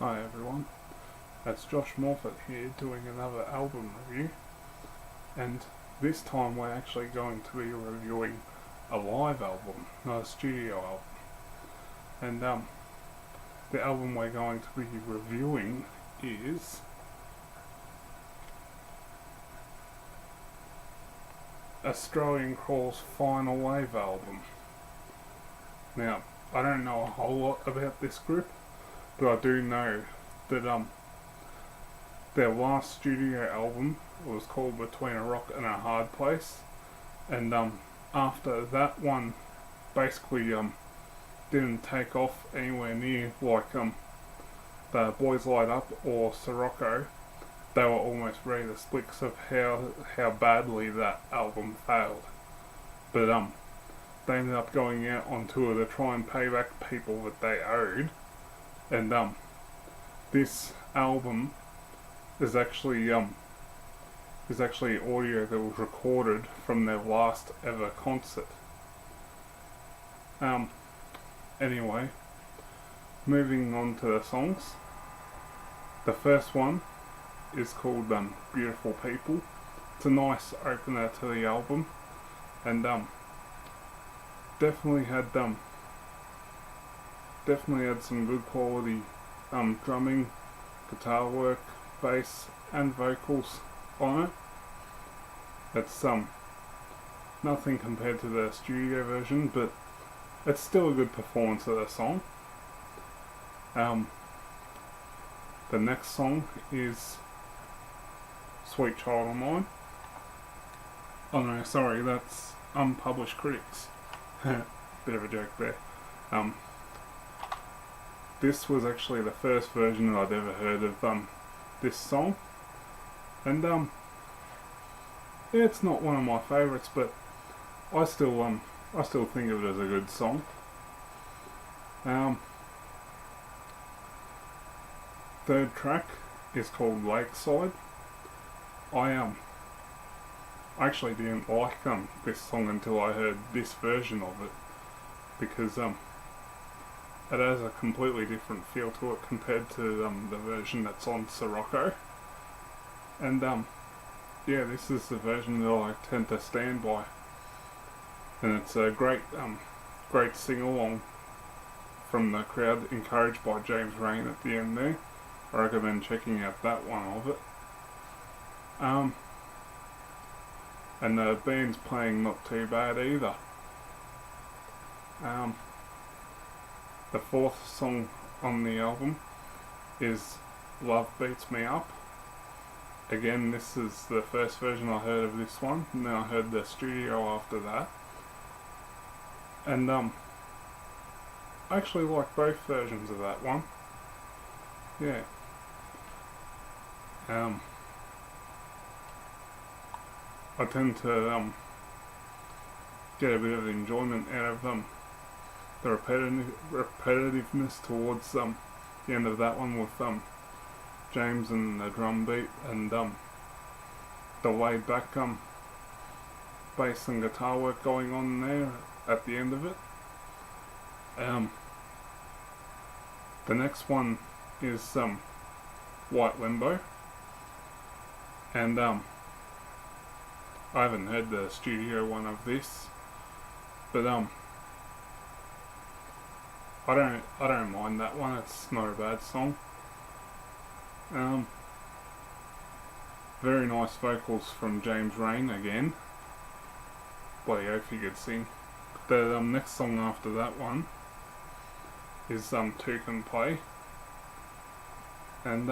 Hi everyone, it's Josh Moorfoot here doing another album review, and this time we're actually going to be reviewing a live album, not a studio album. And the album we're going to be reviewing is Australian Crawl's Final Wave album. Now, I don't know a whole lot about this group, but I do know that their last studio album was called Between a Rock and a Hard Place, and after that one basically didn't take off anywhere near like the Boys Light Up or Sirocco. They were almost ready to split because of how badly that album failed. But they ended up going out on tour to try and pay back people that they owed. And this album is actually audio that was recorded from their last ever concert. Anyway, moving on to the songs. The first one is called Beautiful People. It's a nice opener to the album, and definitely had some good quality drumming, guitar work, bass and vocals on it. It's nothing compared to the studio version, but it's still a good performance of the song. The next song is Sweet Child of Mine. Oh no, sorry, that's Unpublished Critics. Bit of a joke there. This was actually the first version that I'd ever heard of this song, and yeah, it's not one of my favourites, but I still think of it as a good song. Third track is called Lakeside. I actually didn't like this song until I heard this version of it, because it has a completely different feel to it compared to the version that's on Sirocco. And yeah, this is the version that I tend to stand by, and it's a great sing-along from the crowd, encouraged by James Rain at the end there. I recommend checking out that one of it. And the band's playing not too bad either. The fourth song on the album is Love Beats Me Up. Again, this is the first version I heard of this one, and then I heard the studio after that. And I actually like both versions of that one. Yeah. I tend to get a bit of enjoyment out of the repetitiveness towards the end of that one with James and the drum beat, and the laid back bass and guitar work going on there at the end of it. The next one is White Limbo, and I haven't heard the studio one of this, but I don't mind that one. It's not a bad song. Very nice vocals from James Rain again. Bloody oath he could sing. The next song after that one is Two Can Play, and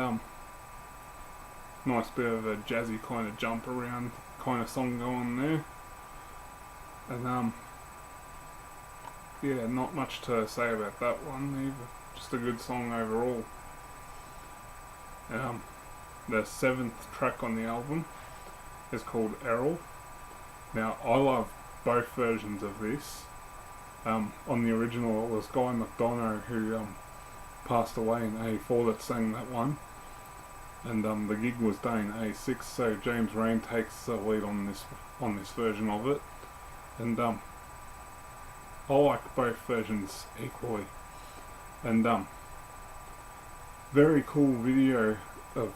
nice bit of a jazzy kind of jump around kind of song going there. And yeah, not much to say about that one either. Just a good song overall. The seventh track on the album is called Errol. Now, I love both versions of this. On the original, it was Guy McDonough who passed away in '84 that sang that one, and the gig was done in '86. So James Rain takes the lead on this version of it, and I like both versions equally. And very cool video of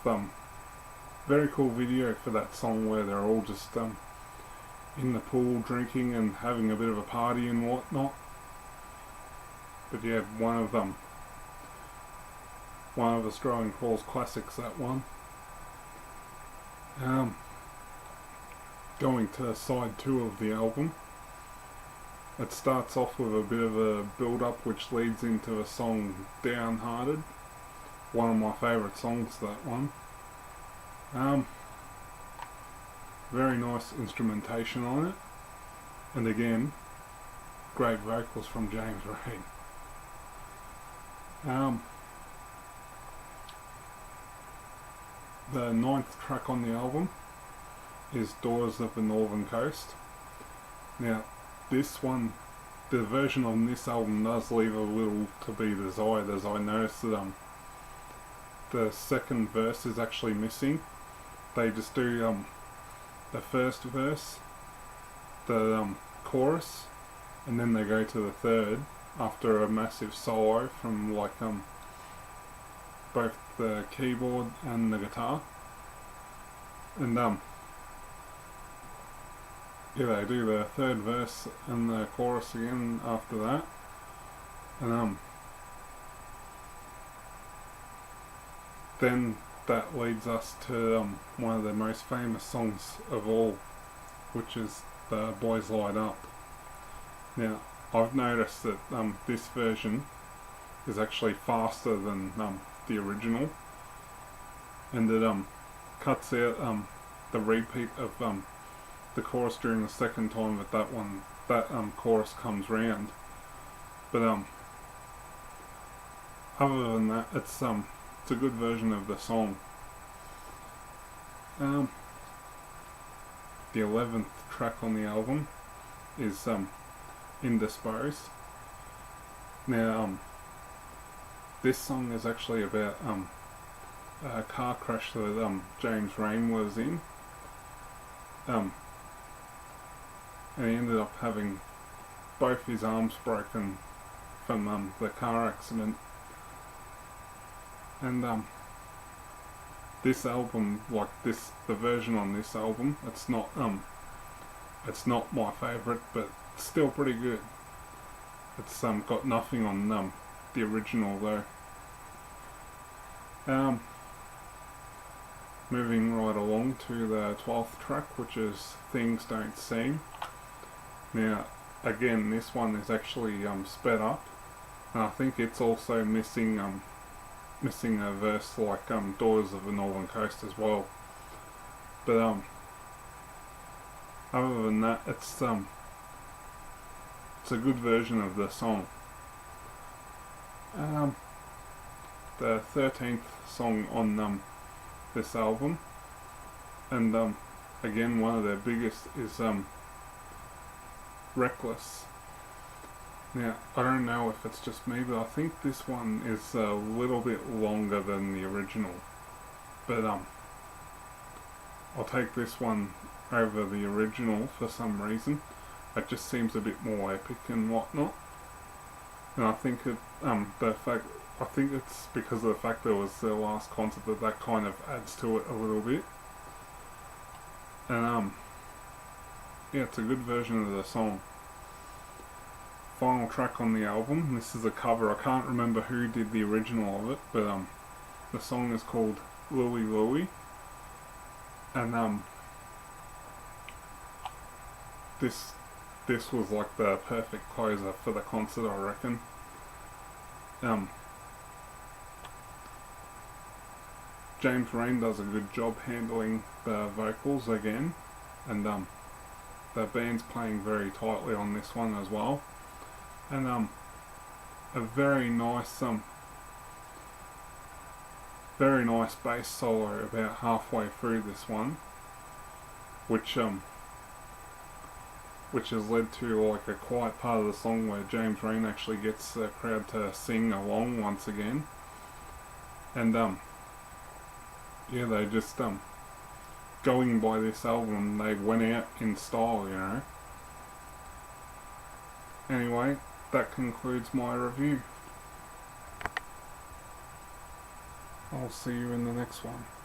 very cool video for that song where they're all just in the pool drinking and having a bit of a party and whatnot. But yeah, one of Australian Crawl's classics, that one. Going to side 2 of the album. It starts off with a bit of a build-up which leads into a song, Downhearted. One of my favourite songs, that one. Very nice instrumentation on it. And again, great vocals from James Rain. The 9th track on the album is Daughters of the Northern Coast. Now, this one, the version on this album does leave a little to be desired, as I noticed that the second verse is actually missing. They just do the first verse, the chorus, and then they go to the third after a massive solo from both the keyboard and the guitar. And yeah, they do the third verse and the chorus again after that. And then that leads us to one of the most famous songs of all, which is the Boys Light Up. Now, I've noticed that this version is actually faster than the original, and it cuts out the repeat of the chorus during the second time that chorus comes round. But other than that, it's a good version of the song. The 11th track on the album is Indisposed. Now, this song is actually about a car crash that James Rain was in. And he ended up having both his arms broken from the car accident. And this album, the version on this album, it's not my favourite, but it's still pretty good. It's got nothing on the original though. Moving right along to the 12th track, which is Things Don't Seem. Now, again, this one is actually sped up, and I think it's also missing a verse like Daughters of the Northern Coast as well. But other than that, it's a good version of the song. The 13th song on this album, and again one of their biggest, is Reckless. Now, I don't know if it's just me, but I think this one is a little bit longer than the original. But I'll take this one over the original for some reason. It just seems a bit more epic and whatnot. And I think I think it's because of the fact that it was their last concert that kind of adds to it a little bit. And yeah, it's a good version of the song. Final track on the album. This is a cover. I can't remember who did the original of it, but the song is called Louie Louie. And this was like the perfect closer for the concert, I reckon. James Rain does a good job handling the vocals again, and the band's playing very tightly on this one as well. And a very nice bass solo about halfway through this one, which has led to like a quiet part of the song where James Rain actually gets the crowd to sing along once again. And yeah, they just going by this album, they went out in style, you know. Anyway, that concludes my review. I'll see you in the next one.